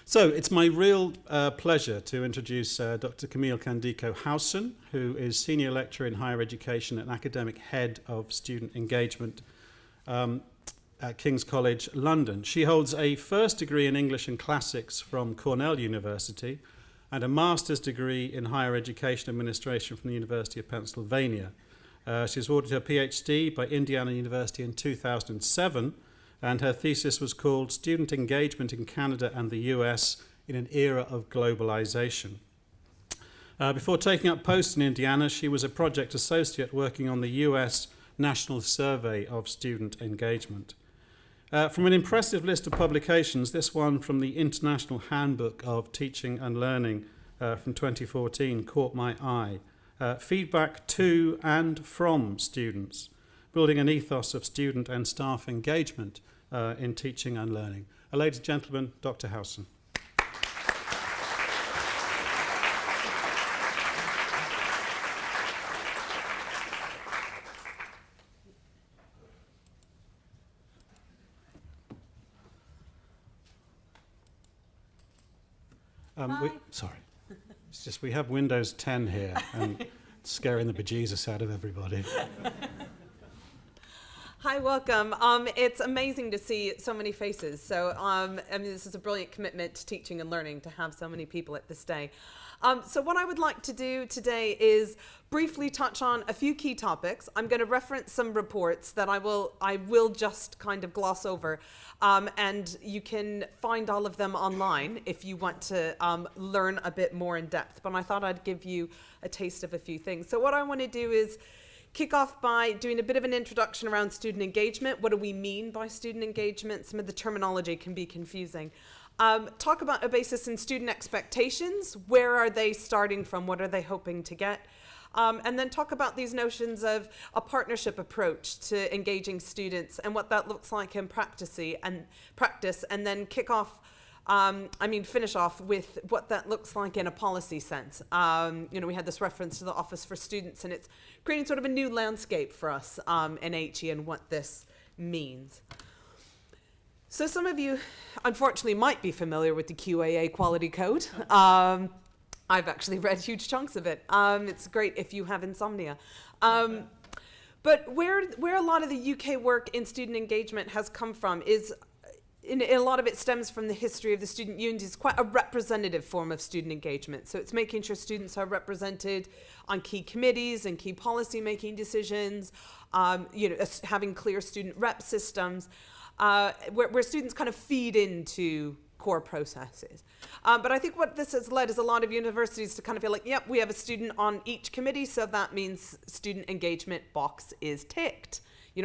So it's my real pleasure to introduce Dr. Camille Kandiko Howson, who is Senior Lecturer in Higher Education and Academic Head of Student Engagement at King's College, London. She holds a first degree in English and Classics from Cornell University and a master's degree in Higher Education Administration from the University of Pennsylvania. She was awarded her PhD by Indiana University in 2007, and her thesis was called Student Engagement in Canada and the US in an Era of Globalization. Before taking up post in Indiana, she was a project associate working on the US National Survey of Student Engagement. From an impressive list of publications, this one from the International Handbook of Teaching and Learning from 2014 caught my eye. Feedback to and from students, building an ethos of student and staff engagement in teaching and learning. Ladies and gentlemen, Dr. Howson. Sorry, it's just we have Windows 10 here and it's scaring the bejesus out of everybody. Hi, welcome. It's amazing to see so many faces. So, this is a brilliant commitment to teaching and learning to have so many people at this day. So what I would like to do today is briefly touch on a few key topics. I'm going to reference some reports that I will just kind of gloss over, and you can find all of them online if you want to learn a bit more in depth. But I thought I'd give you a taste of a few things. So what I want to do is kick off by doing a bit of an introduction around student engagement. What do we mean by student engagement? Some of the terminology can be confusing. Talk about a basis in student expectations. Where are they starting from? What are they hoping to get? And then talk about these notions of a partnership approach to engaging students and what that looks like in practice, and then finish off with what that looks like in a policy sense. We had this reference to the Office for Students, and it's creating sort of a new landscape for us in HE and what this means. So some of you, unfortunately, might be familiar with the QAA quality code. I've actually read huge chunks of it. It's great if you have insomnia. But where a lot of the UK work in student engagement has come from is, a lot of it stems from the history of the student unions. It's quite a representative form of student engagement. So it's making sure students are represented on key committees and key policy making decisions, having clear student rep systems, where students kind of feed into core processes. But I think what this has led is a lot of universities to kind of feel like, yep, we have a student on each committee, so that means student engagement box is ticked.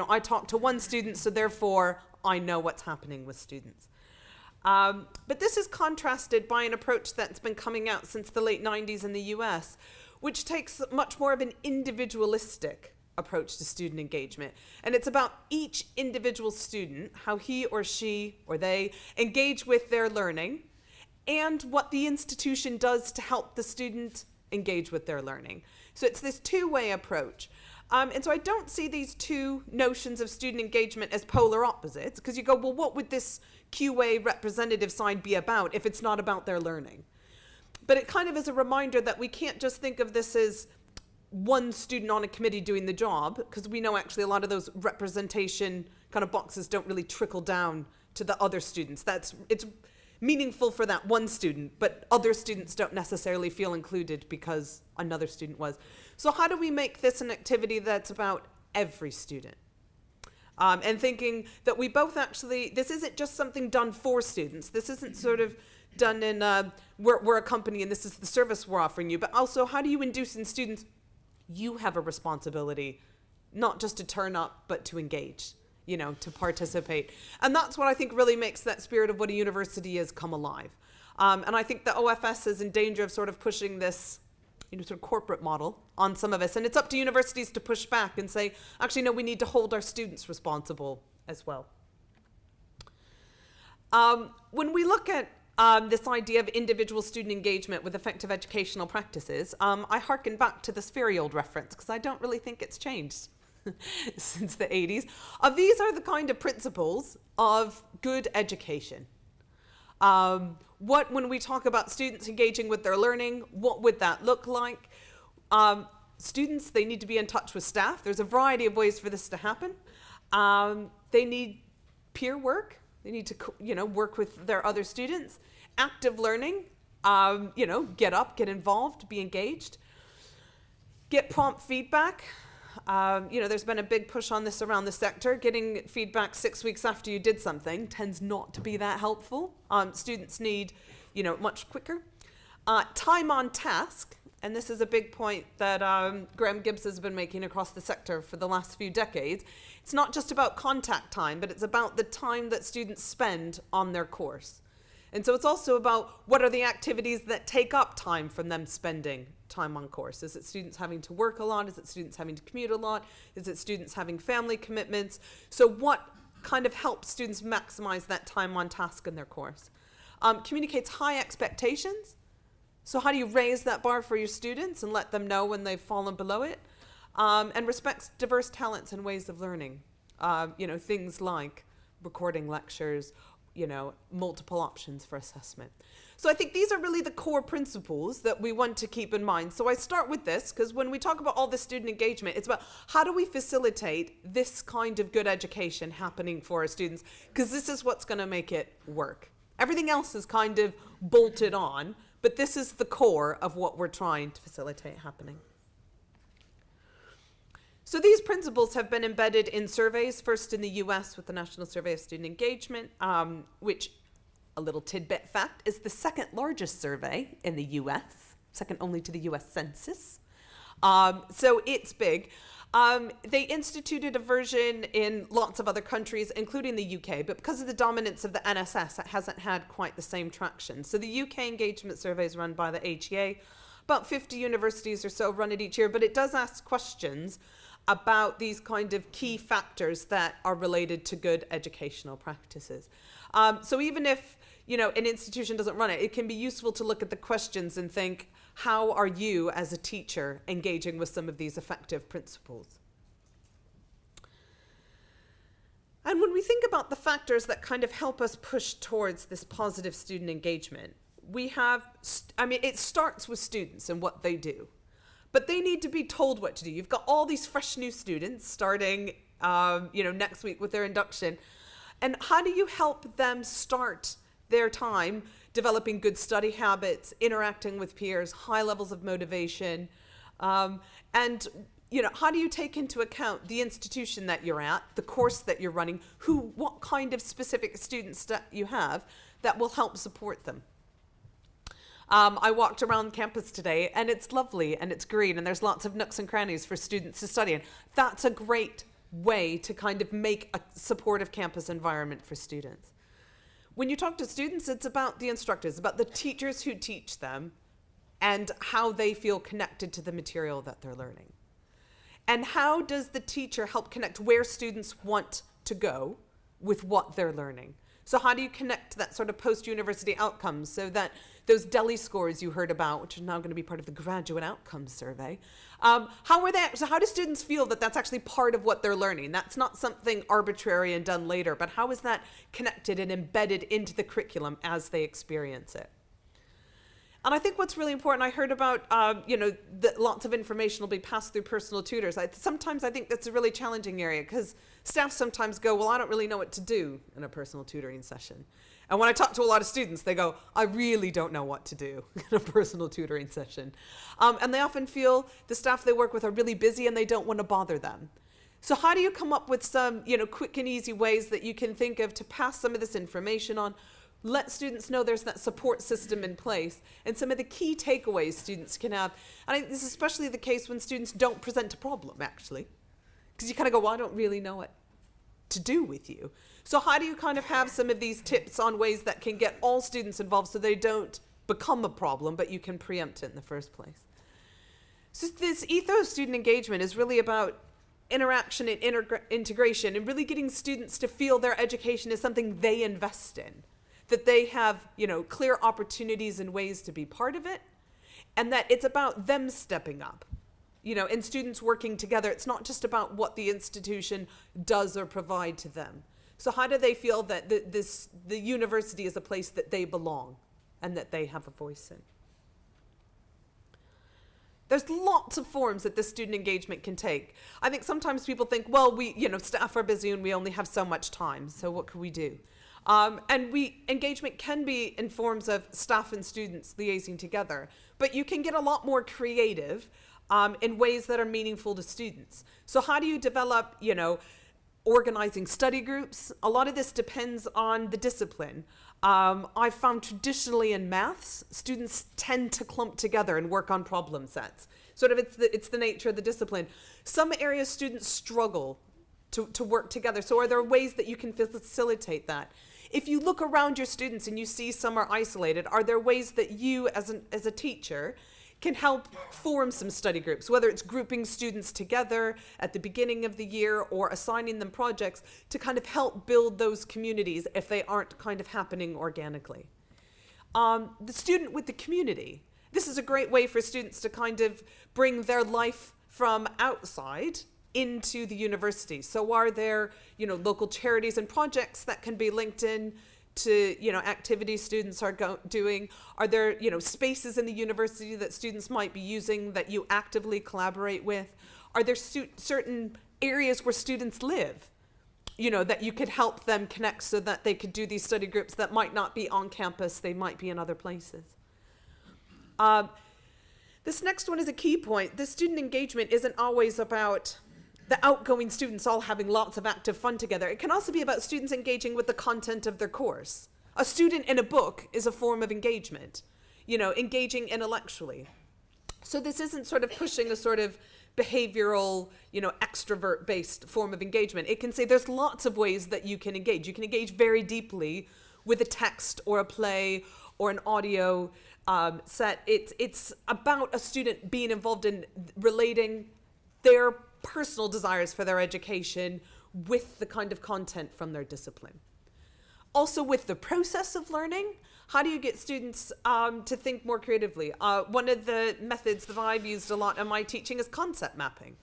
I talk to one student, so therefore I know what's happening with students. But this is contrasted by an approach that's been coming out since the late 90s in the US, which takes much more of an individualistic approach to student engagement. And it's about each individual student, how he or she or they engage with their learning, and what the institution does to help the student engage with their learning. So it's this two-way approach. And so I don't see these two notions of student engagement as polar opposites, because you go, well, what would this QA representative side be about if it's not about their learning? But it kind of is a reminder that we can't just think of this as one student on a committee doing the job, because we know actually a lot of those representation kind of boxes don't really trickle down to the other students. It's meaningful for that one student, but other students don't necessarily feel included because another student was. So how do we make this an activity that's about every student? And thinking that we both actually, this isn't just something done for students. This isn't sort of done in, we're a company and this is the service we're offering you, but also how do you induce in students, you have a responsibility, not just to turn up, but to engage, to participate. And that's what I think really makes that spirit of what a university is come alive. And I think the OFS is in danger of sort of pushing this, sort of corporate model on some of us. And it's up to universities to push back and say, actually, no, we need to hold our students responsible as well. When we look at this idea of individual student engagement with effective educational practices, I hearken back to this very old reference because I don't really think it's changed since the 80s. These are the kind of principles of good education. When we talk about students engaging with their learning, what would that look like? Students, they need to be in touch with staff. There's a variety of ways for this to happen. They need peer work. They need to, work with their other students. Active learning, get up, get involved, be engaged. Get prompt feedback. There's been a big push on this around the sector. Getting feedback 6 weeks after you did something tends not to be that helpful. Students need, much quicker. Time on task, and this is a big point that Graham Gibbs has been making across the sector for the last few decades. It's not just about contact time, but it's about the time that students spend on their course. And so it's also about what are the activities that take up time from them spending time on course. Is it students having to work a lot? Is it students having to commute a lot? Is it students having family commitments? So what kind of helps students maximize that time on task in their course? Communicates high expectations. So how do you raise that bar for your students and let them know when they've fallen below it? And respects diverse talents and ways of learning. Things like recording lectures, multiple options for assessment. So I think these are really the core principles that we want to keep in mind. So I start with this, because when we talk about all this student engagement, it's about how do we facilitate this kind of good education happening for our students, because this is what's going to make it work. Everything else is kind of bolted on, but this is the core of what we're trying to facilitate happening. So these principles have been embedded in surveys, first in the US with the National Survey of Student Engagement, which, a little tidbit fact, is the second largest survey in the US, second only to the US Census. So it's big. They instituted a version in lots of other countries, including the UK, but because of the dominance of the NSS, it hasn't had quite the same traction. So the UK engagement survey is run by the HEA. About 50 universities or so run it each year, but it does ask questions about these kind of key factors that are related to good educational practices. So even if, an institution doesn't run it, it can be useful to look at the questions and think, how are you as a teacher engaging with some of these effective principles? And when we think about the factors that kind of help us push towards this positive student engagement, we have, it starts with students and what they do. But they need to be told what to do. You've got all these fresh new students starting, next week with their induction. And how do you help them start their time developing good study habits, interacting with peers, high levels of motivation? How do you take into account the institution that you're at, the course that you're running, what kind of specific students that you have that will help support them? I walked around campus today, and it's lovely, and it's green, and there's lots of nooks and crannies for students to study in. That's a great way to kind of make a supportive campus environment for students. When you talk to students, it's about the instructors, about the teachers who teach them, and how they feel connected to the material that they're learning. And how does the teacher help connect where students want to go with what they're learning? So how do you connect that sort of post-university outcomes so that those DELI scores you heard about, which are now going to be part of the graduate outcomes survey, how do students feel that that's actually part of what they're learning? That's not something arbitrary and done later, but how is that connected and embedded into the curriculum as they experience it? And I think what's really important, I heard about, that lots of information will be passed through personal tutors. Sometimes I think that's a really challenging area because staff sometimes go, well, I don't really know what to do in a personal tutoring session. And when I talk to a lot of students, they go, I really don't know what to do in a personal tutoring session. And they often feel the staff they work with are really busy and they don't want to bother them. So how do you come up with some, quick and easy ways that you can think of to pass some of this information on? Let students know there's that support system in place and some of the key takeaways students can have. And I think this is especially the case when students don't present a problem, actually. Because you kind of go, well, I don't really know what to do with you. So how do you kind of have some of these tips on ways that can get all students involved so they don't become a problem, but you can preempt it in the first place? So this ethos student engagement is really about interaction and integration and really getting students to feel their education is something they invest in. That they have, clear opportunities and ways to be part of it, and that it's about them stepping up, and students working together. It's not just about what the institution does or provide to them. So how do they feel that the university is a place that they belong and that they have a voice in? There's lots of forms that this student engagement can take. I think sometimes people think, well, staff are busy and we only have so much time, so what can we do? Engagement can be in forms of staff and students liaising together, but you can get a lot more creative in ways that are meaningful to students. So how do you develop, organizing study groups? A lot of this depends on the discipline. I've found traditionally in maths, students tend to clump together and work on problem sets. Sort of it's the nature of the discipline. Some areas students struggle to work together. So are there ways that you can facilitate that? If you look around your students and you see some are isolated, are there ways that you as a teacher can help form some study groups, whether it's grouping students together at the beginning of the year or assigning them projects to kind of help build those communities if they aren't kind of happening organically. The student with the community. This is a great way for students to kind of bring their life from outside into the university. So are there, local charities and projects that can be linked in to, activities students are doing? Are there, spaces in the university that students might be using that you actively collaborate with? Are there certain areas where students live, that you could help them connect so that they could do these study groups that might not be on campus, they might be in other places? This next one is a key point. The student engagement isn't always about the outgoing students all having lots of active fun together. It can also be about students engaging with the content of their course. A student in a book is a form of engagement, engaging intellectually. So this isn't sort of pushing a sort of behavioral, extrovert-based form of engagement. It can say there's lots of ways that you can engage. You can engage very deeply with a text or a play or an audio set. It's about a student being involved in relating their personal desires for their education with the kind of content from their discipline. Also with the process of learning, how do you get students to think more creatively? One of the methods that I've used a lot in my teaching is concept mapping.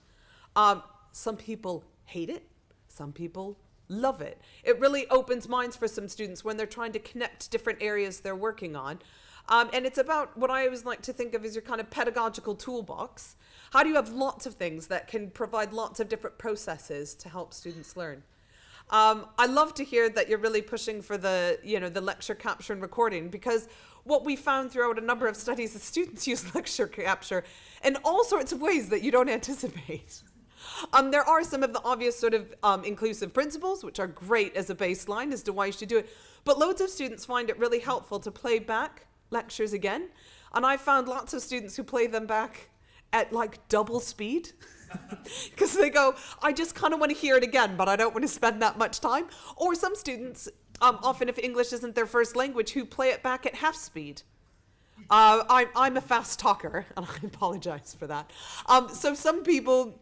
Some people hate it, some people love it. It really opens minds for some students when they're trying to connect different areas they're working on. And it's about what I always like to think of as your kind of pedagogical toolbox. How do you have lots of things that can provide lots of different processes to help students learn? I love to hear that you're really pushing for the lecture capture and recording, because what we found throughout a number of studies is students use lecture capture in all sorts of ways that you don't anticipate. There are some of the obvious sort of inclusive principles, which are great as a baseline as to why you should do it. But loads of students find it really helpful to play back lectures again. And I found lots of students who play them back at like double speed because they go, I just kind of want to hear it again, but I don't want to spend that much time. Or some students, often if English isn't their first language, who play it back at half speed. I'm a fast talker, and I apologize for that. So some people,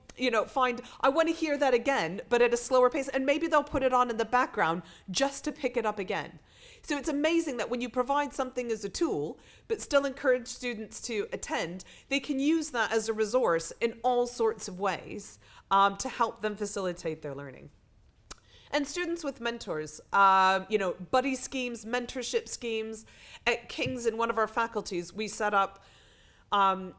find, I want to hear that again, but at a slower pace, and maybe they'll put it on in the background just to pick it up again. So it's amazing that when you provide something as a tool, but still encourage students to attend, they can use that as a resource in all sorts of ways to help them facilitate their learning. And students with mentors, buddy schemes, mentorship schemes. At King's, in one of our faculties, we set up, our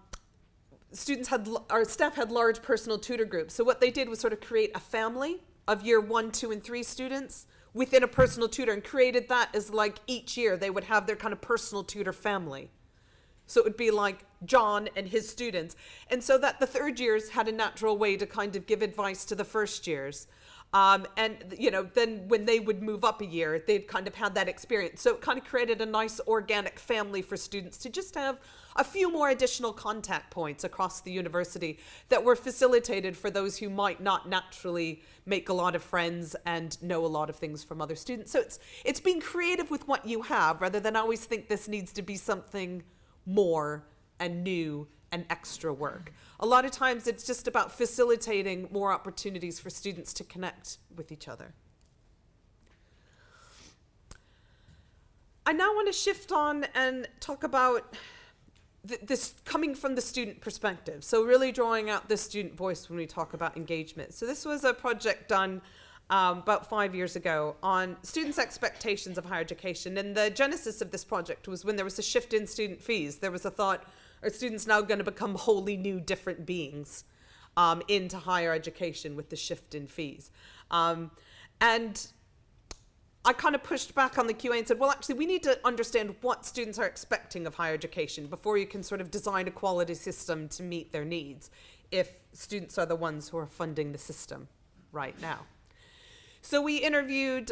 staff had large personal tutor groups. So what they did was sort of create a family of year 1, 2, and 3 students within a personal tutor, and created that as like each year they would have their kind of personal tutor family. So it would be like John and his students. And so that the third years had a natural way to kind of give advice to the first years. Then when they would move up a year, they'd kind of had that experience. So it kind of created a nice organic family for students to just have a few more additional contact points across the university that were facilitated for those who might not naturally make a lot of friends and know a lot of things from other students. So it's being creative with what you have rather than always think this needs to be something more and new and extra work. A lot of times it's just about facilitating more opportunities for students to connect with each other. I now want to shift on and talk about this coming from the student perspective. So really drawing out the student voice when we talk about engagement. So this was a project done about 5 years ago on students' expectations of higher education. And the genesis of this project was when there was a shift in student fees. There was a thought, are students now going to become wholly new, different beings into higher education with the shift in fees? And I kind of pushed back on the QA and said, well, actually, we need to understand what students are expecting of higher education before you can sort of design a quality system to meet their needs, if students are the ones who are funding the system right now. So we interviewed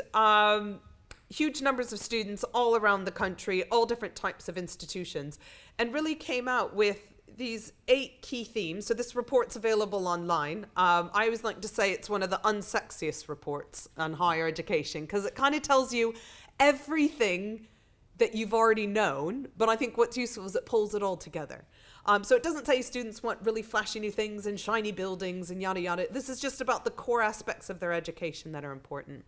huge numbers of students all around the country, all different types of institutions, and really came out with these 8 key themes. So this report's available online. I always like to say it's one of the unsexiest reports on higher education, because it kind of tells you everything that you've already known, but I think what's useful is it pulls it all together. So it doesn't say students want really flashy new things and shiny buildings and yada yada. This is just about the core aspects of their education that are important.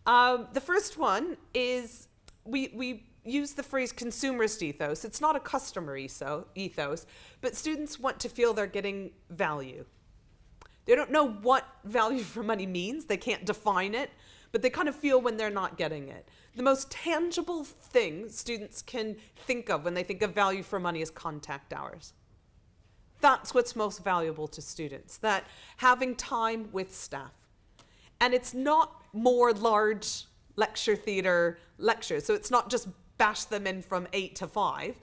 The first one is we use the phrase consumerist ethos. It's not a customer ethos, but students want to feel they're getting value. They don't know what value for money means. They can't define it, but they kind of feel when they're not getting it. The most tangible thing students can think of when they think of value for money is contact hours. That's what's most valuable to students, that having time with staff. And it's not more large lecture theater lectures. So it's not just bash them in from 8 to 5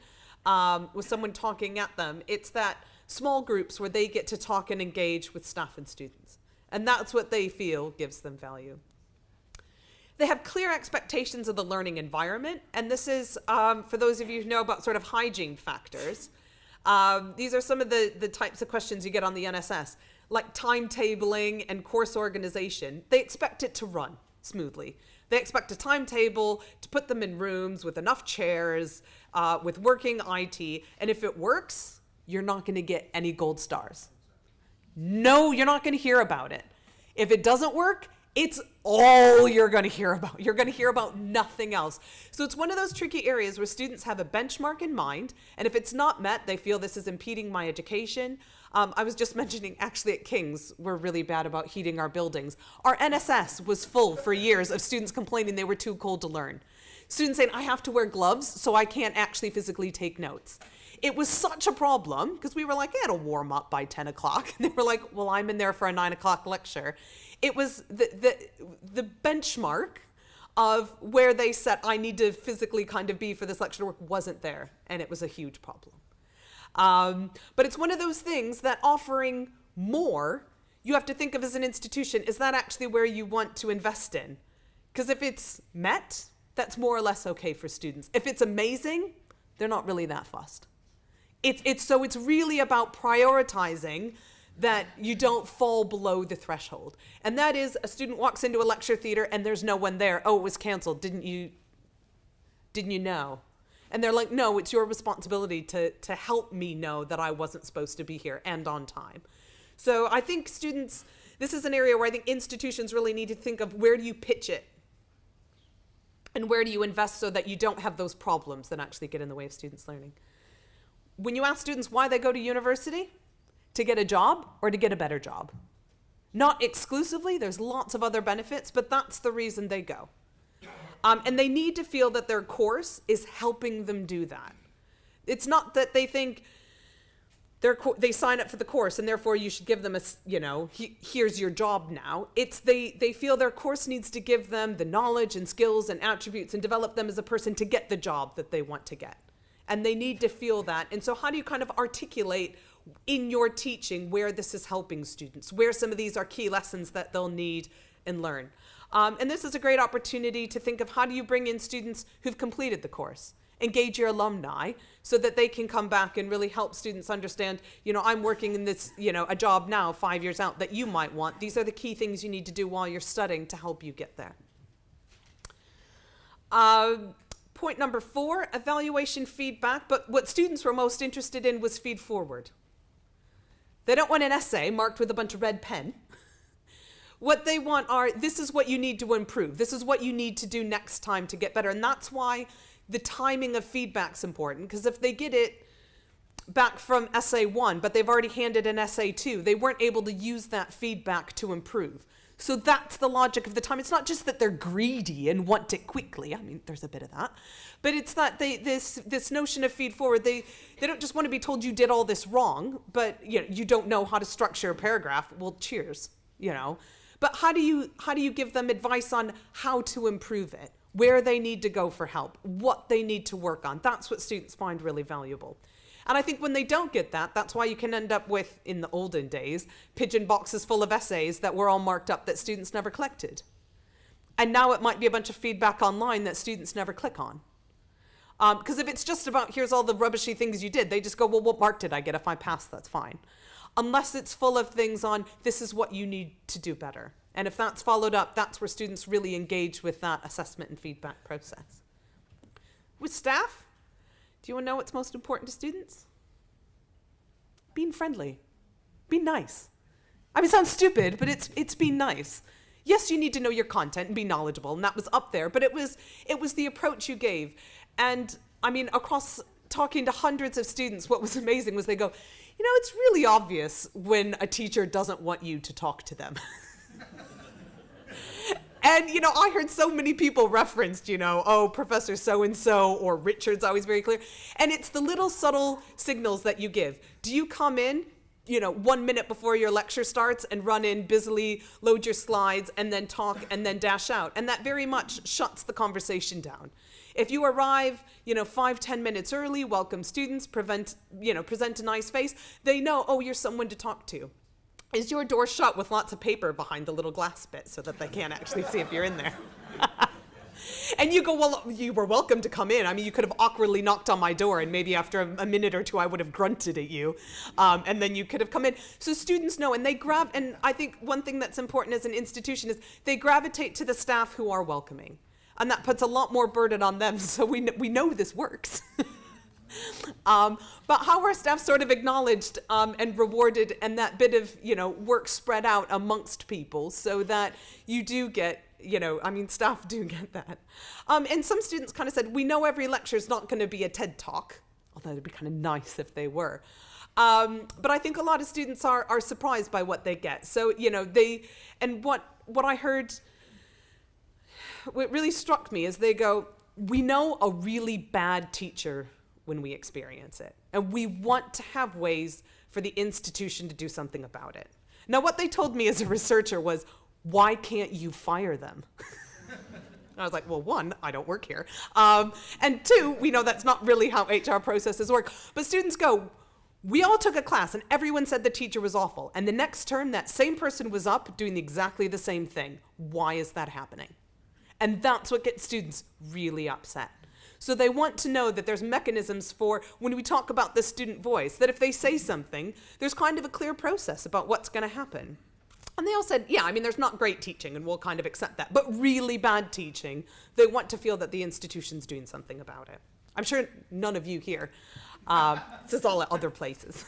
with someone talking at them. It's that small groups where they get to talk and engage with staff and students. And that's what they feel gives them value. They have clear expectations of the learning environment. And this is, for those of you who know about sort of hygiene factors, these are some of the types of questions you get on the NSS, like timetabling and course organization. They expect it to run smoothly. They expect a timetable to put them in rooms with enough chairs, with working IT. And if it works, you're not going to get any gold stars. No, you're not going to hear about it. If it doesn't work, it's all you're going to hear about. You're going to hear about nothing else. So it's one of those tricky areas where students have a benchmark in mind, and if it's not met, they feel this is impeding my education. I was just mentioning, actually at King's, we're really bad about heating our buildings. Our NSS was full for years of students complaining they were too cold to learn. Students saying, I have to wear gloves so I can't actually physically take notes. It was such a problem because we were like, it'll warm up by 10 o'clock. And they were like, well, I'm in there for a 9 o'clock lecture. It was the benchmark of where they set, I need to physically kind of be for this lecture to work, wasn't there. And it was a huge problem. But it's one of those things that offering more, you have to think of as an institution, is that actually where you want to invest in? Because if it's met, that's more or less okay for students. If it's amazing, they're not really that fussed. So it's really about prioritizing that you don't fall below the threshold. And that is, a student walks into a lecture theater and there's no one there. Oh, it was canceled. Didn't you know? And they're like, no, it's your responsibility to help me know that I wasn't supposed to be here and on time. So I think students, this is an area where I think institutions really need to think of, where do you pitch it? And where do you invest so that you don't have those problems that actually get in the way of students learning? When you ask students why they go to university, to get a job or to get a better job. Not exclusively, there's lots of other benefits, but that's the reason they go. And they need to feel that their course is helping them do that. It's not that they think they sign up for the course and therefore you should give them here's your job now. It's they feel their course needs to give them the knowledge and skills and attributes and develop them as a person to get the job that they want to get. And they need to feel that. And so how do you kind of articulate in your teaching where this is helping students, where some of these are key lessons that they'll need and learn? And this is a great opportunity to think of, how do you bring in students who've completed the course? Engage your alumni so that they can come back and really help students understand, I'm working in this, a job now 5 years out that you might want. These are the key things you need to do while you're studying to help you get there. Point number 4, evaluation feedback. But what students were most interested in was feed forward. They don't want an essay marked with a bunch of red pen. What they want are, this is what you need to improve. This is what you need to do next time to get better. And that's why the timing of feedback's important, because if they get it back from essay 1, but they've already handed an essay 2, they weren't able to use that feedback to improve. So that's the logic of the time. It's not just that they're greedy and want it quickly. I mean, there's a bit of that. But it's that this notion of feed forward, they don't just want to be told you did all this wrong, but you don't know how to structure a paragraph. Well, cheers, But how do you give them advice on how to improve it, where they need to go for help, what they need to work on? That's what students find really valuable. And I think when they don't get that, that's why you can end up with, in the olden days, pigeon boxes full of essays that were all marked up that students never collected. And now it might be a bunch of feedback online that students never click on. Because if it's just about, here's all the rubbishy things you did, they just go, well, what mark did I get? If I passed, that's fine. Unless it's full of things on, this is what you need to do better. And if that's followed up, that's where students really engage with that assessment and feedback process. With staff, do you want to know what's most important to students? Being friendly. Being nice. I mean, it sounds stupid, but it's being nice. Yes, you need to know your content and be knowledgeable, and that was up there, but it was the approach you gave. And I mean, across talking to hundreds of students, what was amazing was they go, it's really obvious when a teacher doesn't want you to talk to them. And, I heard so many people referenced, Professor so-and-so or Richard's always very clear. And it's the little subtle signals that you give. Do you come in, 1 minute before your lecture starts and run in, busily load your slides and then talk and then dash out? And that very much shuts the conversation down. If you arrive, 5-10 minutes early, welcome students, present a nice face, they know, oh, you're someone to talk to. Is your door shut with lots of paper behind the little glass bit so that they can't actually see if you're in there? And you go, well, you were welcome to come in. I mean, you could have awkwardly knocked on my door and maybe after a minute or two I would have grunted at you. And then you could have come in. So students know, and and I think one thing that's important as an institution is they gravitate to the staff who are welcoming. And that puts a lot more burden on them, so we know this works. But how are staff sort of acknowledged and rewarded, and that bit of work spread out amongst people so that you do get staff do get that. And some students kind of said, we know every lecture is not going to be a TED Talk, although it'd be kind of nice if they were. But I think a lot of students are surprised by what they get. So what I heard, what really struck me is they go, we know a really bad teacher when we experience it. And we want to have ways for the institution to do something about it. Now, what they told me as a researcher was, why can't you fire them? I was like, well, one, I don't work here. And two, we know that's not really how HR processes work. But students go, we all took a class and everyone said the teacher was awful. And the next term, that same person was up doing exactly the same thing. Why is that happening? And that's what gets students really upset. So they want to know that there's mechanisms for, when we talk about the student voice, that if they say something, there's kind of a clear process about what's going to happen. And they all said, yeah, I mean, there's not great teaching, and we'll kind of accept that. But really bad teaching, they want to feel that the institution's doing something about it. I'm sure none of you here. This is all at other places.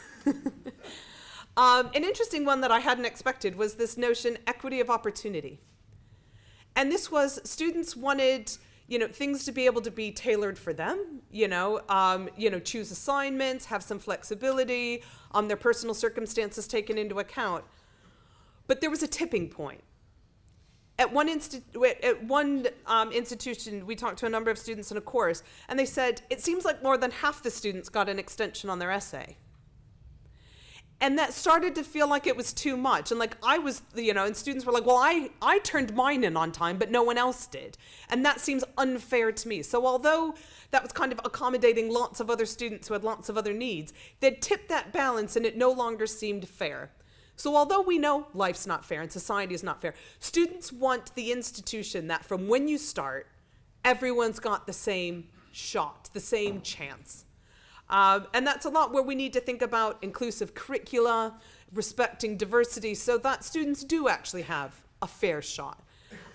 An interesting one that I hadn't expected was this notion, equity of opportunity. And this was, students wanted things to be able to be tailored for them, choose assignments, have some flexibility, their personal circumstances taken into account. But there was a tipping point. At one institution, we talked to a number of students in a course, and they said, it seems like more than half the students got an extension on their essay. And that started to feel like it was too much. And I was, and students were like, well, I turned mine in on time, but no one else did. And that seems unfair to me. So although that was kind of accommodating lots of other students who had lots of other needs, they'd tipped that balance and it no longer seemed fair. So although we know life's not fair and society is not fair, students want the institution that from when you start, everyone's got the same shot, the same chance. And that's a lot where we need to think about inclusive curricula, respecting diversity, so that students do actually have a fair shot.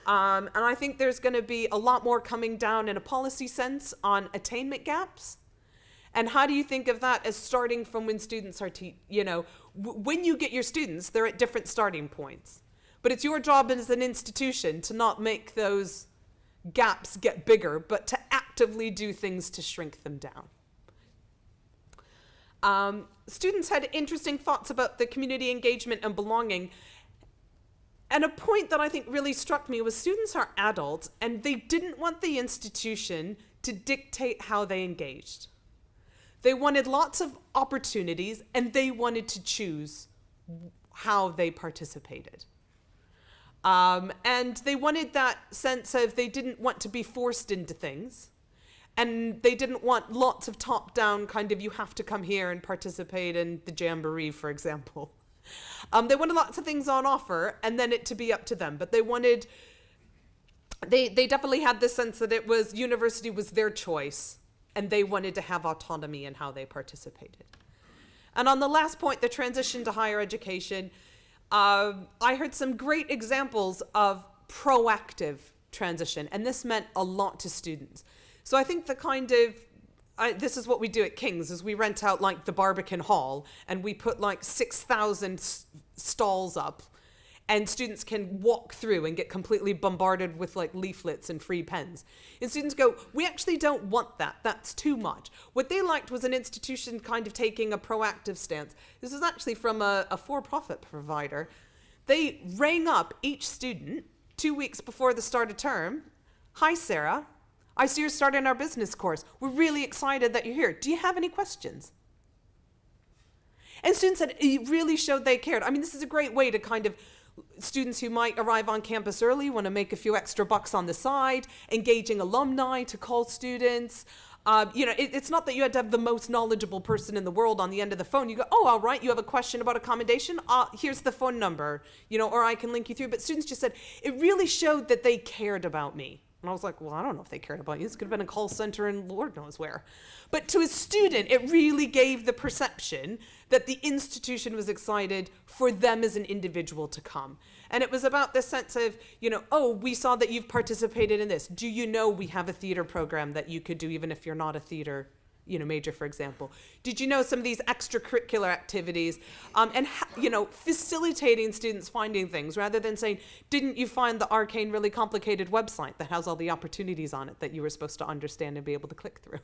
And I think there's going to be a lot more coming down in a policy sense on attainment gaps. And how do you think of that as starting from when students are, when you get your students, they're at different starting points. But it's your job as an institution to not make those gaps get bigger, but to actively do things to shrink them down. Students had interesting thoughts about the community engagement and belonging. And a point that I think really struck me was students are adults and they didn't want the institution to dictate how they engaged. They wanted lots of opportunities and they wanted to choose how they participated. And they wanted that sense of they didn't want to be forced into things. And they didn't want lots of top-down kind of, you have to come here and participate in the jamboree, for example. They wanted lots of things on offer and then it to be up to them. But they definitely had this sense that university was their choice and they wanted to have autonomy in how they participated. And on the last point, the transition to higher education, I heard some great examples of proactive transition, and this meant a lot to students. So I think the kind of, this is what we do at King's, is we rent out like the Barbican Hall, and we put like 6,000 stalls up, and students can walk through and get completely bombarded with like leaflets and free pens. And students go, we actually don't want that. That's too much. What they liked was an institution kind of taking a proactive stance. This is actually from a for-profit provider. They rang up each student 2 weeks before the start of term. Hi, Sarah. I see you're starting our business course. We're really excited that you're here. Do you have any questions? And students said it really showed they cared. I mean, this is a great way to kind of, students who might arrive on campus early want to make a few extra bucks on the side, engaging alumni to call students. It's not that you had to have the most knowledgeable person in the world on the end of the phone. You go, oh, all right, you have a question about accommodation? Here's the phone number, or I can link you through. But students just said, it really showed that they cared about me. And I was like, well, I don't know if they cared about you. This could have been a call center in Lord knows where. But to a student, it really gave the perception that the institution was excited for them as an individual to come. And it was about this sense of, oh, we saw that you've participated in this. Do you know we have a theater program that you could do even if you're not a theater major, for example? Did you know some of these extracurricular activities and facilitating students finding things rather than saying, didn't you find the arcane, really complicated website that has all the opportunities on it that you were supposed to understand and be able to click through?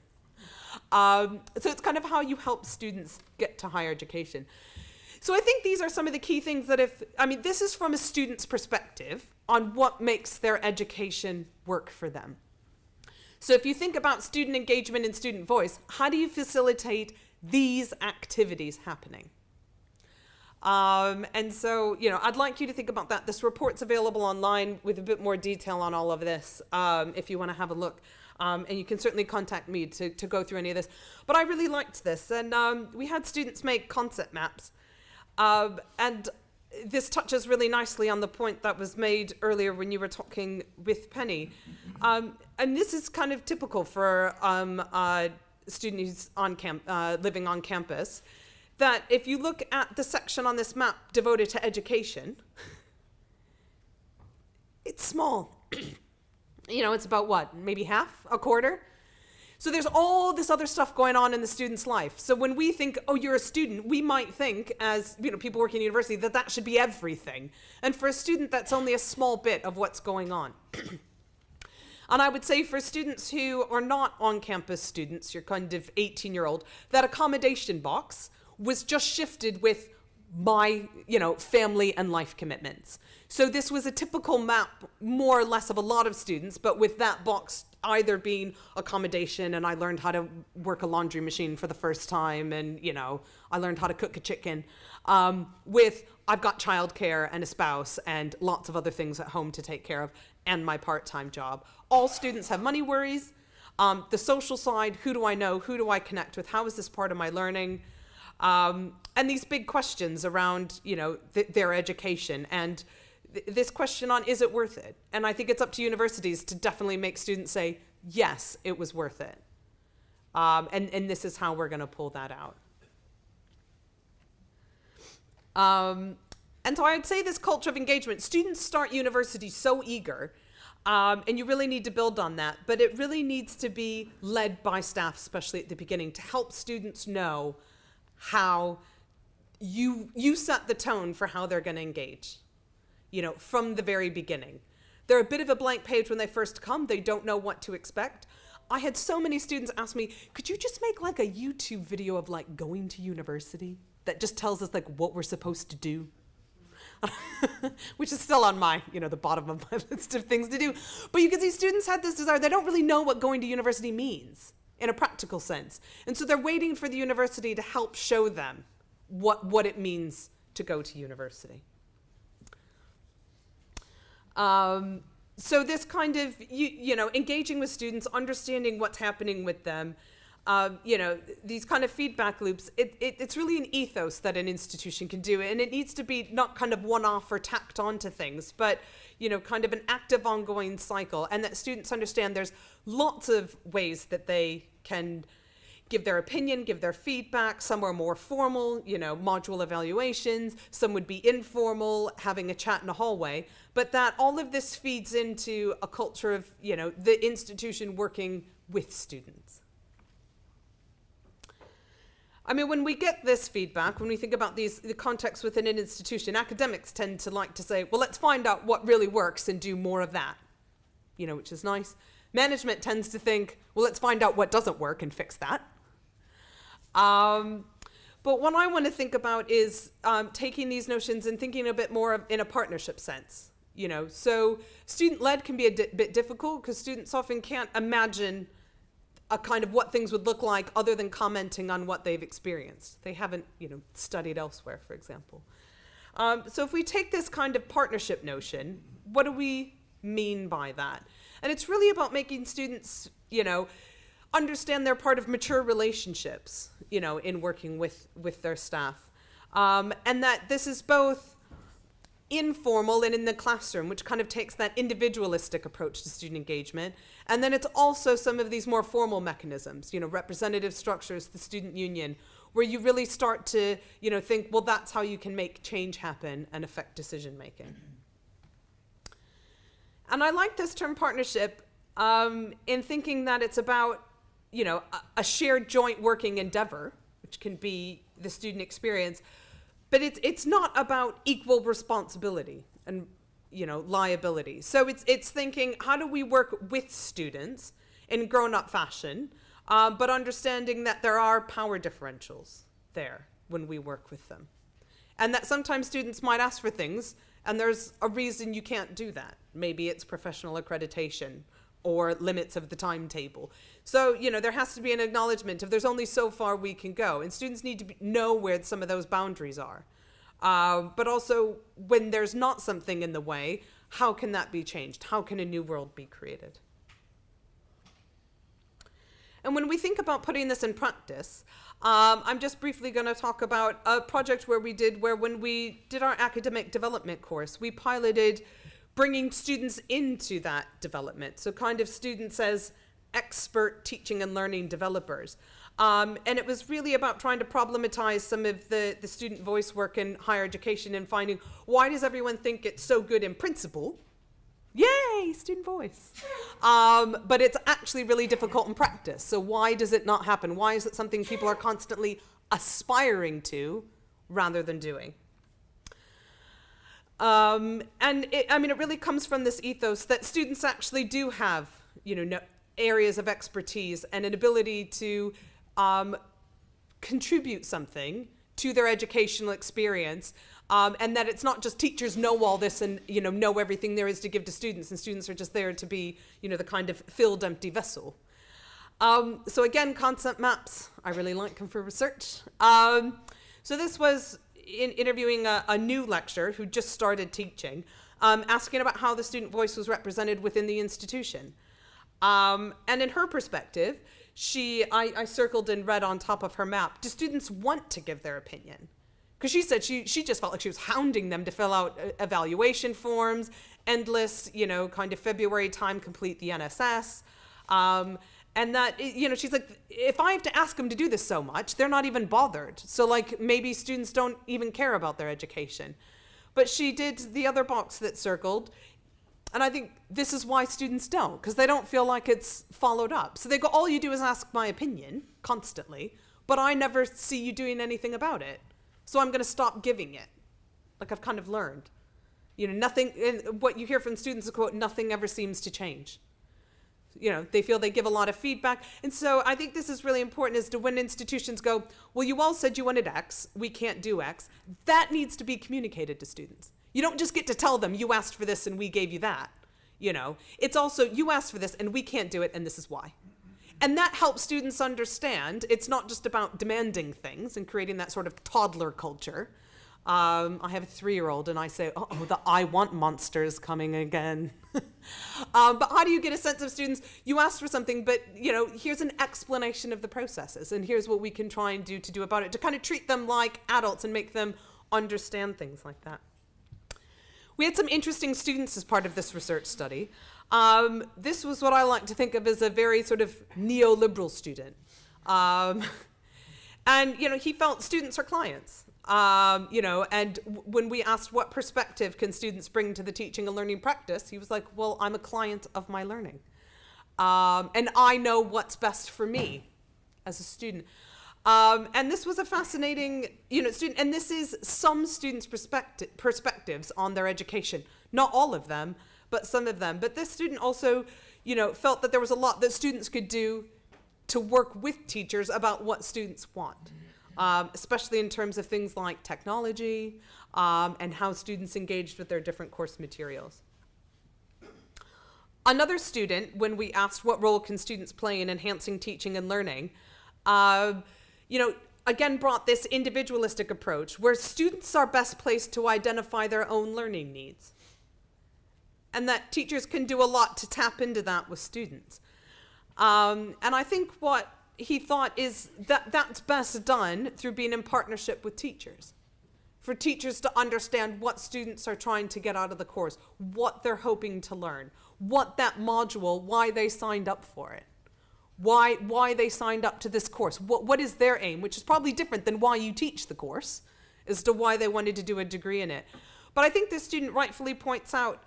So it's kind of how you help students get to higher education. So I think these are some of the key things that this is from a student's perspective on what makes their education work for them. So if you think about student engagement and student voice, how do you facilitate these activities happening? And so, I'd like you to think about that. This report's available online with a bit more detail on all of this if you want to have a look. And you can certainly contact me to go through any of this. But I really liked this. And we had students make concept maps. And this touches really nicely on the point that was made earlier when you were talking with Penny. And this is kind of typical for a student who's living on campus, that if you look at the section on this map devoted to education, it's small. It's about what, maybe half, a quarter? So there's all this other stuff going on in the student's life. So when we think, oh, you're a student, we might think as people working in university that should be everything. And for a student, that's only a small bit of what's going on. And I would say for students who are not on-campus students, you're kind of 18-year-old, that accommodation box was just shifted with my, family and life commitments. So this was a typical map, more or less, of a lot of students, but with that box either being accommodation, and I learned how to work a laundry machine for the first time, and, I learned how to cook a chicken, with I've got childcare and a spouse and lots of other things at home to take care of, and my part-time job. All students have money worries. The social side, who do I know? Who do I connect with? How is this part of my learning? And these big questions around, their education. And this question on, is it worth it? And I think it's up to universities to definitely make students say, yes, it was worth it. And this is how we're going to pull that out. And so I would say this culture of engagement, students start university so eager, and you really need to build on that, but it really needs to be led by staff, especially at the beginning, to help students know how you set the tone for how they're going to engage, from the very beginning. They're a bit of a blank page when they first come. They don't know what to expect. I had so many students ask me, could you just make like a YouTube video of like going to university that just tells us like what we're supposed to do? which is still on my, the bottom of my list of things to do. But you can see students had this desire. They don't really know what going to university means in a practical sense. And so they're waiting for the university to help show them what it means to go to university. So this kind of, engaging with students, understanding what's happening with them, these kind of feedback loops, it's really an ethos that an institution can do. And it needs to be not kind of one-off or tacked onto things, but, kind of an active ongoing cycle. And that students understand there's lots of ways that they can give their opinion, give their feedback. Some are more formal, module evaluations. Some would be informal, having a chat in a hallway. But that all of this feeds into a culture of, the institution working with students. I mean, when we get this feedback, when we think about the context within an institution, academics tend to like to say, well, let's find out what really works and do more of that, which is nice. Management tends to think, well, let's find out what doesn't work and fix that. But what I want to think about is taking these notions and thinking a bit more in a partnership sense. So student-led can be a bit difficult because students often can't imagine a kind of what things would look like other than commenting on what they've experienced. They haven't, studied elsewhere, for example. So if we take this kind of partnership notion, what do we mean by that? And it's really about making students, understand they're part of mature relationships, in working with their staff. And that this is both informal and in the classroom, which kind of takes that individualistic approach to student engagement. And then it's also some of these more formal mechanisms, representative structures, the student union, where you really start to, think, well, that's how you can make change happen and affect decision making. And I like this term partnership in thinking that it's about, a shared joint working endeavor, which can be the student experience, but it's not about equal responsibility and, liability. So it's thinking, how do we work with students in grown-up fashion, but understanding that there are power differentials there when we work with them. And that sometimes students might ask for things, and there's a reason you can't do that. Maybe it's professional accreditation or limits of the timetable. So, there has to be an acknowledgement of there's only so far we can go. And students need to know where some of those boundaries are. But also, when there's not something in the way, how can that be changed? How can a new world be created? And when we think about putting this in practice, I'm just briefly going to talk about a project where when we did our academic development course, we piloted bringing students into that development. So kind of students as expert teaching and learning developers. And it was really about trying to problematize some of the student voice work in higher education and finding, why does everyone think it's so good in principle? Yay, student voice. But it's actually really difficult in practice. So why does it not happen? Why is it something people are constantly aspiring to rather than doing? And it really comes from this ethos that students actually do have, areas of expertise and an ability to contribute something to their educational experience, and that it's not just teachers know all this and know everything there is to give to students, and students are just there to be the kind of filled empty vessel. So again, concept maps, I really like them for research. So this was in interviewing a new lecturer who just started teaching, asking about how the student voice was represented within the institution. And in her perspective, I circled and read on top of her map, do students want to give their opinion? Because she said she just felt like she was hounding them to fill out evaluation forms, endless, kind of February time complete the NSS. And that, she's like, if I have to ask them to do this so much, they're not even bothered. So maybe students don't even care about their education. But she did the other box that circled. And I think this is why students don't, because they don't feel like it's followed up. So they go, all you do is ask my opinion constantly, but I never see you doing anything about it. So I'm going to stop giving it. I've kind of learned. Nothing, what you hear from students is, quote, nothing ever seems to change. They feel they give a lot of feedback. And so I think this is really important, is to when institutions go, well, you all said you wanted X, we can't do X, that needs to be communicated to students. You don't just get to tell them, you asked for this and we gave you that. It's also, you asked for this and we can't do it and this is why. And that helps students understand it's not just about demanding things and creating that sort of toddler culture. I have a 3-year-old and I say, uh-oh, the I want monster's coming again. But how do you get a sense of students? You asked for something, but here's an explanation of the processes and here's what we can try and do to do about it, to kind of treat them like adults and make them understand things like that. We had some interesting students as part of this research study. This was what I like to think of as a very sort of neoliberal student. And he felt students are clients. And when we asked what perspective can students bring to the teaching and learning practice, he was like, well, I'm a client of my learning. And I know what's best for me as a student. And this was a fascinating, student, and this is some students' perspectives on their education. Not all of them, but some of them. But this student also, felt that there was a lot that students could do to work with teachers about what students want, especially in terms of things like technology and how students engaged with their different course materials. Another student, when we asked what role can students play in enhancing teaching and learning, again brought this individualistic approach where students are best placed to identify their own learning needs. And that teachers can do a lot to tap into that with students. And I think what he thought is that that's best done through being in partnership with teachers. For teachers to understand what students are trying to get out of the course, what they're hoping to learn, what that module, why they signed up for it. Why they signed up to this course, what is their aim, which is probably different than why you teach the course, as to why they wanted to do a degree in it. But I think this student rightfully points out,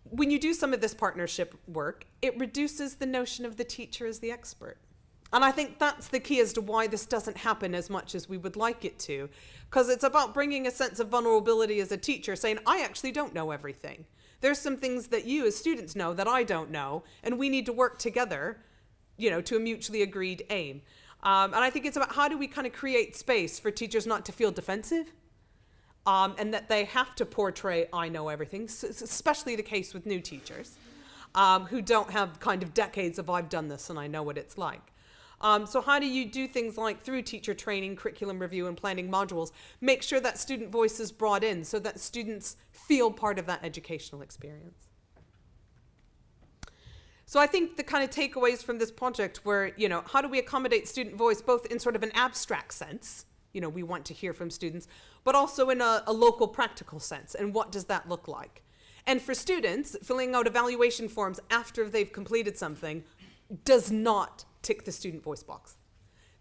when you do some of this partnership work, it reduces the notion of the teacher as the expert. And I think that's the key as to why this doesn't happen as much as we would like it to, because it's about bringing a sense of vulnerability as a teacher, saying, I actually don't know everything. There's some things that you as students know that I don't know, and we need to work together to a mutually agreed aim. And I think it's about how do we kind of create space for teachers not to feel defensive and that they have to portray I know everything, especially the case with new teachers who don't have kind of decades of I've done this and I know what it's like. So how do you do things like through teacher training, curriculum review, and planning modules, make sure that student voice is brought in so that students feel part of that educational experience? So I think the kind of takeaways from this project were, how do we accommodate student voice both in sort of an abstract sense, we want to hear from students, but also in a local practical sense, and what does that look like? And for students, filling out evaluation forms after they've completed something does not tick the student voice box.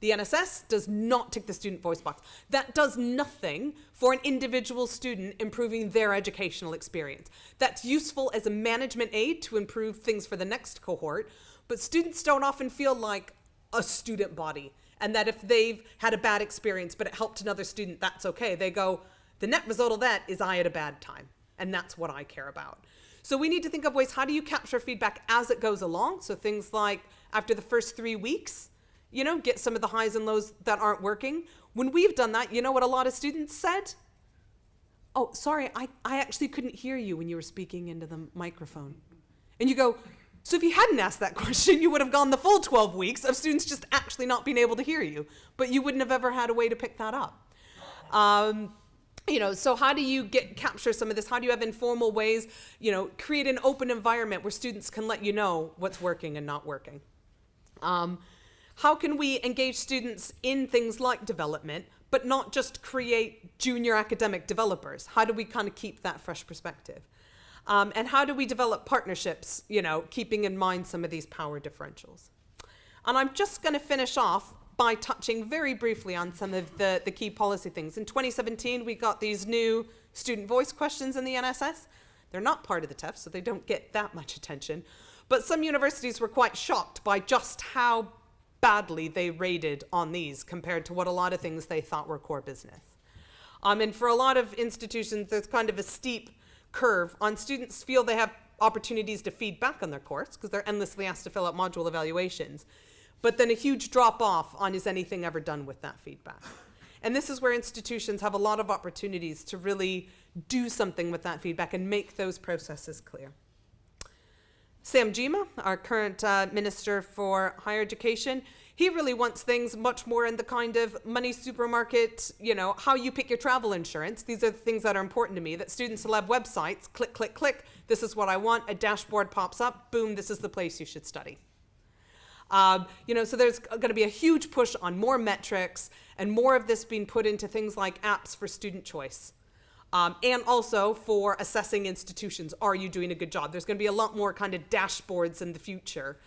The NSS does not tick the student voice box. That does nothing for an individual student improving their educational experience. That's useful as a management aid to improve things for the next cohort, but students don't often feel like a student body, and that if they've had a bad experience but it helped another student, that's okay. They go, the net result of that is I had a bad time, and that's what I care about. So we need to think of ways, how do you capture feedback as it goes along? So things like after the first 3 weeks, get some of the highs and lows that aren't working. When we've done that, you know what a lot of students said? Oh, sorry, I actually couldn't hear you when you were speaking into the microphone. And you go, so if you hadn't asked that question, you would have gone the full 12 weeks of students just actually not being able to hear you, but you wouldn't have ever had a way to pick that up. So how do you capture some of this? How do you have informal ways, create an open environment where students can let you know what's working and not working? How can we engage students in things like development, but not just create junior academic developers? How do we kind of keep that fresh perspective? And how do we develop partnerships, keeping in mind some of these power differentials? And I'm just going to finish off by touching very briefly on some of the key policy things. In 2017, we got these new student voice questions in the NSS. They're not part of the TEF, so they don't get that much attention. But some universities were quite shocked by just how badly they rated on these compared to what a lot of things they thought were core business. And for a lot of institutions, there's kind of a steep curve on students feel they have opportunities to feed back on their course because they're endlessly asked to fill out module evaluations, but then a huge drop off on is anything ever done with that feedback. And this is where institutions have a lot of opportunities to really do something with that feedback and make those processes clear. Sam Jima, our current Minister for Higher Education, he really wants things much more in the kind of money supermarket, how you pick your travel insurance. These are the things that are important to me, that students will have websites, click, click, click, this is what I want, a dashboard pops up, boom, this is the place you should study. So there's going to be a huge push on more metrics and more of this being put into things like apps for student choice. And also for assessing institutions. Are you doing a good job? There's going to be a lot more kind of dashboards in the future,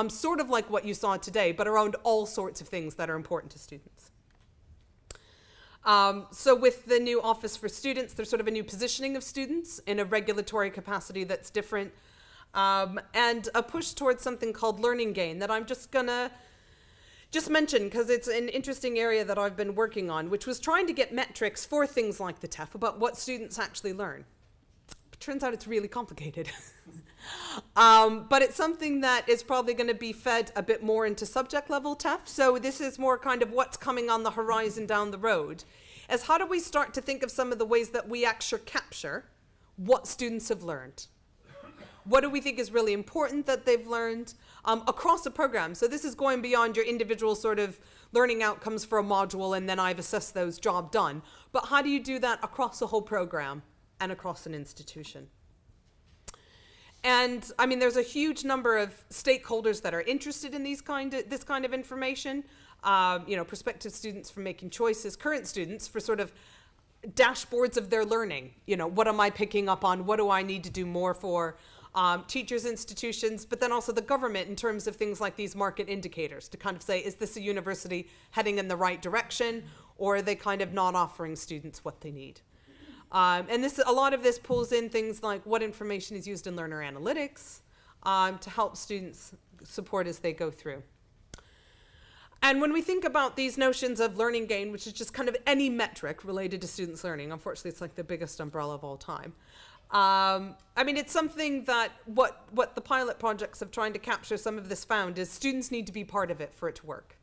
sort of like what you saw today, but around all sorts of things that are important to students. So with the new Office for Students, there's sort of a new positioning of students in a regulatory capacity that's different, and a push towards something called learning gain that I'm just gonna mention because it's an interesting area that I've been working on, which was trying to get metrics for things like the TEF about what students actually learn. It turns out it's really complicated. But it's something that is probably going to be fed a bit more into subject level TEF. So this is more kind of what's coming on the horizon down the road, as how do we start to think of some of the ways that we actually capture what students have learned. What do we think is really important that they've learned across a program? So this is going beyond your individual sort of learning outcomes for a module and then I've assessed those, job done. But how do you do that across a whole program and across an institution? And I mean, there's a huge number of stakeholders that are interested in this kind of information. Prospective students for making choices, current students for sort of dashboards of their learning. What am I picking up on? What do I need to do more for? Teachers, institutions, but then also the government in terms of things like these market indicators to kind of say, is this a university heading in the right direction, or are they kind of not offering students what they need? And a lot of this pulls in things like what information is used in learner analytics to help students support as they go through. And when we think about these notions of learning gain, which is just kind of any metric related to students' learning, unfortunately it's like the biggest umbrella of all time. It's something that what the pilot projects of trying to capture some of this found is students need to be part of it for it to work.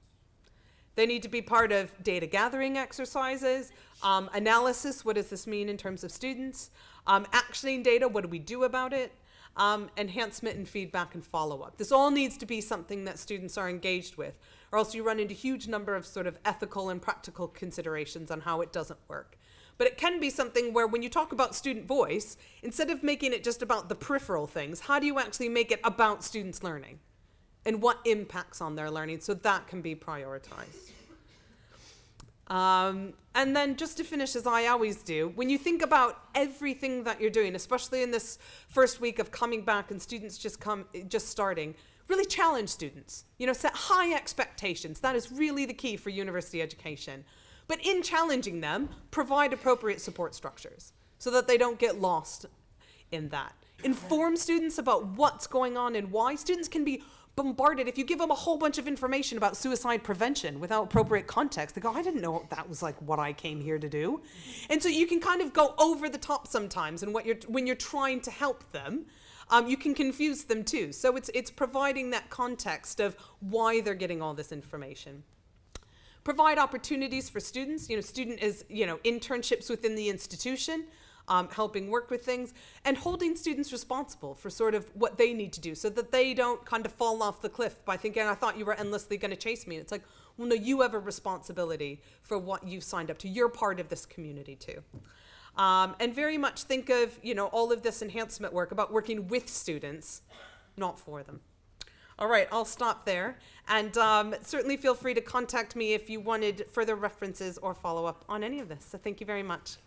They need to be part of data gathering exercises, analysis, what does this mean in terms of students, actioning data, what do we do about it, enhancement and feedback and follow-up. This all needs to be something that students are engaged with, or else you run into a huge number of sort of ethical and practical considerations on how it doesn't work. But it can be something where when you talk about student voice, instead of making it just about the peripheral things, how do you actually make it about students' learning and what impacts on their learning so that can be prioritized? And then just to finish, as I always do, when you think about everything that you're doing, especially in this first week of coming back and students just starting, really challenge students. Set high expectations. That is really the key for university education. But in challenging them, provide appropriate support structures so that they don't get lost in that. Inform students about what's going on and why. Students can be bombarded. If you give them a whole bunch of information about suicide prevention without appropriate context, they go, I didn't know that was like what I came here to do. And so you can kind of go over the top sometimes, and when you're trying to help them, you can confuse them too. So it's providing that context of why they're getting all this information. Provide opportunities for students, internships within the institution, helping work with things, and holding students responsible for sort of what they need to do so that they don't kind of fall off the cliff by thinking, I thought you were endlessly going to chase me. And it's like, well, no, you have a responsibility for what you've signed up to. You're part of this community too. And very much think of, all of this enhancement work about working with students, not for them. All right, I'll stop there. And certainly feel free to contact me if you wanted further references or follow up on any of this. So thank you very much.